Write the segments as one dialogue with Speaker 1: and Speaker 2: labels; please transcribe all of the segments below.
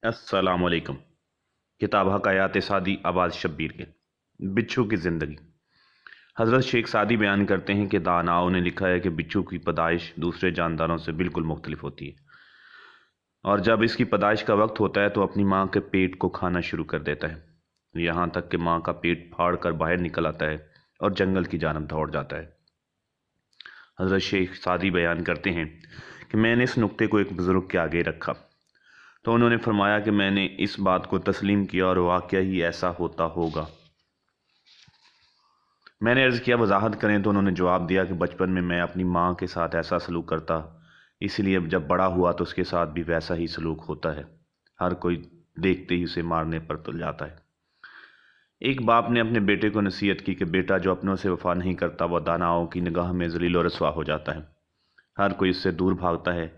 Speaker 1: السلام علیکم۔ کتاب حکایات سعدی عباس شبیر کے بچھو کی زندگی۔ حضرت شیخ سعدی بیان کرتے ہیں کہ داناؤں نے لکھا ہے کہ بچھو کی پیدائش دوسرے جانداروں سے بالکل مختلف ہوتی ہے، اور جب اس کی پیدائش کا وقت ہوتا ہے تو اپنی ماں کے پیٹ کو کھانا شروع کر دیتا ہے، یہاں تک کہ ماں کا پیٹ پھاڑ کر باہر نکل آتا ہے اور جنگل کی جانب دوڑ جاتا ہے۔ حضرت شیخ سعدی بیان کرتے ہیں کہ میں نے اس نقطے کو ایک بزرگ کے آگے رکھا تو انہوں نے فرمایا کہ میں نے اس بات کو تسلیم کیا اور واقعہ ہی ایسا ہوتا ہوگا۔ میں نے عرض کیا وضاحت کریں، تو انہوں نے جواب دیا کہ بچپن میں اپنی ماں کے ساتھ ایسا سلوک کرتا، اس لیے جب بڑا ہوا تو اس کے ساتھ بھی ویسا ہی سلوک ہوتا ہے، ہر کوئی دیکھتے ہی اسے مارنے پر تل جاتا ہے۔ ایک باپ نے اپنے بیٹے کو نصیحت کی کہ بیٹا جو اپنوں سے وفا نہیں کرتا وہ داناؤں کی نگاہ میں ذلیل و رسوا ہو جاتا ہے، ہر کوئی اس سے دور بھاگتا ہے،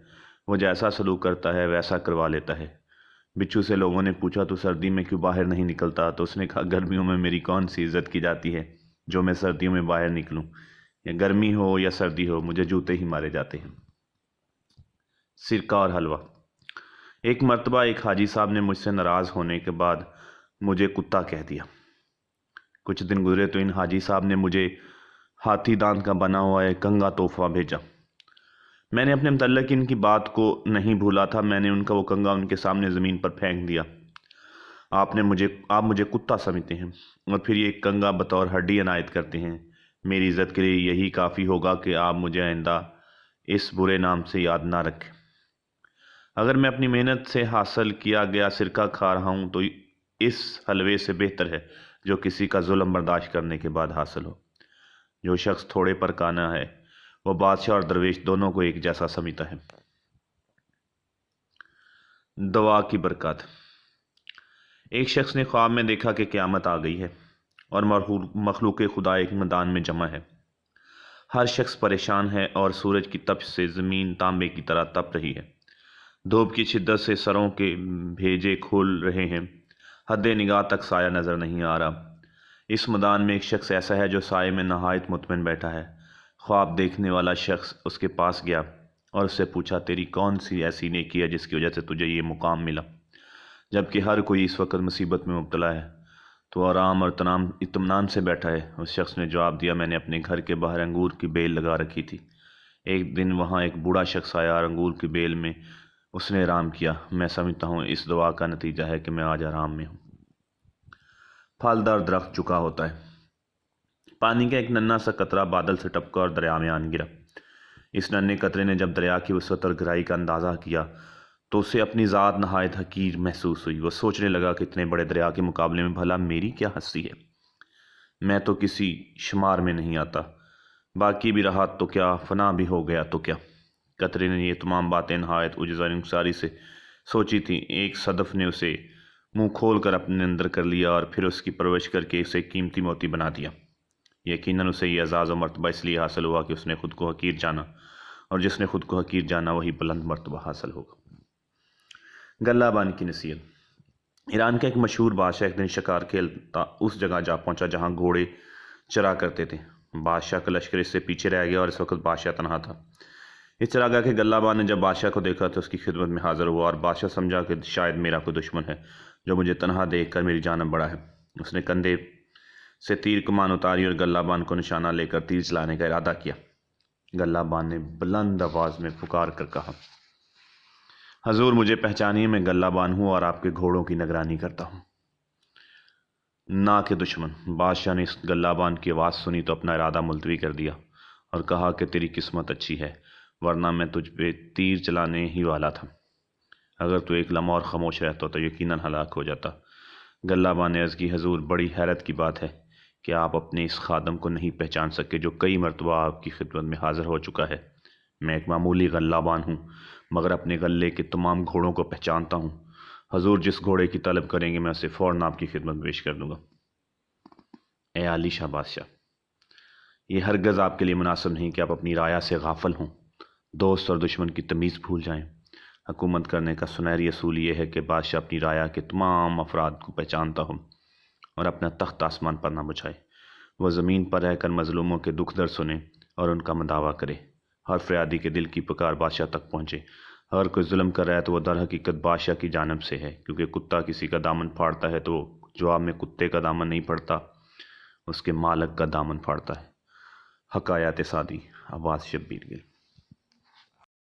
Speaker 1: وہ جیسا سلوک کرتا ہے ویسا کروا لیتا ہے۔ بچھو سے لوگوں نے پوچھا تو سردی میں کیوں باہر نہیں نکلتا؟ تو اس نے کہا گرمیوں میں میری کون سی عزت کی جاتی ہے جو میں سردیوں میں باہر نکلوں، یا گرمی ہو یا سردی ہو مجھے جوتے ہی مارے جاتے ہیں۔ سرکہ اور حلوہ۔ ایک مرتبہ ایک حاجی صاحب نے مجھ سے ناراض ہونے کے بعد مجھے کتا کہہ دیا۔ کچھ دن گزرے تو ان حاجی صاحب نے مجھے ہاتھی دانت کا بنا ہوا ایک کنگا تحفہ بھیجا۔ میں نے اپنے متعلق ان کی بات کو نہیں بھولا تھا، میں نے ان کا وہ کنگا ان کے سامنے زمین پر پھینک دیا۔ آپ مجھے کتا سمجھتے ہیں اور پھر یہ کنگا بطور ہڈی عنایت کرتے ہیں۔ میری عزت کے لیے یہی کافی ہوگا کہ آپ مجھے آئندہ اس برے نام سے یاد نہ رکھیں۔ اگر میں اپنی محنت سے حاصل کیا گیا سرکہ کھا رہا ہوں تو اس حلوے سے بہتر ہے جو کسی کا ظلم برداشت کرنے کے بعد حاصل ہو۔ جو شخص تھوڑے پر کانا ہے وہ بادشاہ اور درویش دونوں کو ایک جیسا سمجھتا ہے۔ دعا کی برکات۔ ایک شخص نے خواب میں دیکھا کہ قیامت آ گئی ہے اور مخلوق خدا ایک میدان میں جمع ہے۔ ہر شخص پریشان ہے اور سورج کی تپش سے زمین تانبے کی طرح تپ رہی ہے۔ دھوپ کی شدت سے سروں کے بھیجے کھول رہے ہیں، حد نگاہ تک سایہ نظر نہیں آ رہا۔ اس میدان میں ایک شخص ایسا ہے جو سائے میں نہایت مطمئن بیٹھا ہے۔ خواب دیکھنے والا شخص اس کے پاس گیا اور اس سے پوچھا تیری کون سی ایسی نیکی ہے جس کی وجہ سے تجھے یہ مقام ملا؟ جبکہ ہر کوئی اس وقت مصیبت میں مبتلا ہے تو آرام اور اطمینان سے بیٹھا ہے۔ اس شخص نے جواب دیا میں نے اپنے گھر کے باہر انگور کی بیل لگا رکھی تھی۔ ایک دن وہاں ایک بوڑھا شخص آیا اور انگور کی بیل میں اس نے آرام کیا۔ میں سمجھتا ہوں اس دعا کا نتیجہ ہے کہ میں آج آرام میں ہوں۔ پھلدار درخت جھکا ہوتا ہے۔ پانی کا ایک ننھا سا قطرہ بادل سے ٹپکا اور دریا میں آن گرا۔ اس ننھے قطرے نے جب دریا کی وسعت اور گہرائی کا اندازہ کیا تو اسے اپنی ذات نہایت حقیر محسوس ہوئی۔ وہ سوچنے لگا کہ اتنے بڑے دریا کے مقابلے میں بھلا میری کیا ہستی ہے، میں تو کسی شمار میں نہیں آتا، باقی بھی رہا تو کیا، فنا بھی ہو گیا تو کیا۔ قطرے نے یہ تمام باتیں نہایت عجز اور انکساری سے سوچی تھیں۔ ایک صدف نے اسے منہ کھول کر اپنے اندر کر لیا اور پھر اس کی پرورش کر کے اسے قیمتی موتی بنا دیا۔ یقیناً اسے یہ اعزاز و مرتبہ اس لیے حاصل ہوا کہ اس نے خود کو حقیر جانا، اور جس نے خود کو حقیر جانا وہی بلند مرتبہ حاصل ہوگا۔ گلہ بان کی نصیحت۔ ایران کا ایک مشہور بادشاہ ایک دن شکار کھیلتا اس جگہ جا پہنچا جہاں گھوڑے چرا کرتے تھے۔ بادشاہ کا لشکر اس سے پیچھے رہ گیا اور اس وقت بادشاہ تنہا تھا۔ اس طرح گیا کہ گلہ بان نے جب بادشاہ کو دیکھا تو اس کی خدمت میں حاضر ہوا، اور بادشاہ سمجھا کہ شاید میرا کوئی دشمن ہے جو مجھے تنہا دیکھ کر میری جانب بڑھا ہے۔ اس نے کندھے سے تیر کمان اتاری اور گلہ بان کو نشانہ لے کر تیر چلانے کا ارادہ کیا۔ گلہ بان نے بلند آواز میں پکار کر کہا حضور مجھے پہچانیے، میں گلہ بان ہوں اور آپ کے گھوڑوں کی نگرانی کرتا ہوں، نہ کہ دشمن۔ بادشاہ نے اس گلہ بان کی آواز سنی تو اپنا ارادہ ملتوی کر دیا اور کہا کہ تیری قسمت اچھی ہے، ورنہ میں تجھ پہ تیر چلانے ہی والا تھا۔ اگر تو ایک لمحہ اور خاموش رہتا تو یقیناً ہلاک ہو جاتا۔ گلہ بان نے عرض کی حضور بڑی حیرت کی بات ہے کہ آپ اپنے اس خادم کو نہیں پہچان سکے جو کئی مرتبہ آپ کی خدمت میں حاضر ہو چکا ہے۔ میں ایک معمولی غلہ بان ہوں مگر اپنے غلے کے تمام گھوڑوں کو پہچانتا ہوں۔ حضور جس گھوڑے کی طلب کریں گے میں اسے فوراً آپ کی خدمت میں پیش کر دوں گا۔ اے عالی شاہ بادشاہ، یہ ہرگز آپ کے لیے مناسب نہیں کہ آپ اپنی رعایا سے غافل ہوں، دوست اور دشمن کی تمیز بھول جائیں۔ حکومت کرنے کا سنہری اصول یہ ہے کہ بادشاہ اپنی رعایا کے تمام افراد کو پہچانتا ہو اور اپنا تخت آسمان پر نہ بچھائے۔ وہ زمین پر رہ کر مظلوموں کے دکھ درد سنے اور ان کا مداوع کرے، ہر فریادی کے دل کی پکار بادشاہ تک پہنچے۔ اگر کوئی ظلم کر رہا ہے تو وہ در حقیقت بادشاہ کی جانب سے ہے، کیونکہ کتا کسی کا دامن پھاڑتا ہے تو جواب میں کتے کا دامن نہیں پھاڑتا، اس کے مالک کا دامن پھاڑتا ہے۔ حکایات سعدی، عباس شبیر گل۔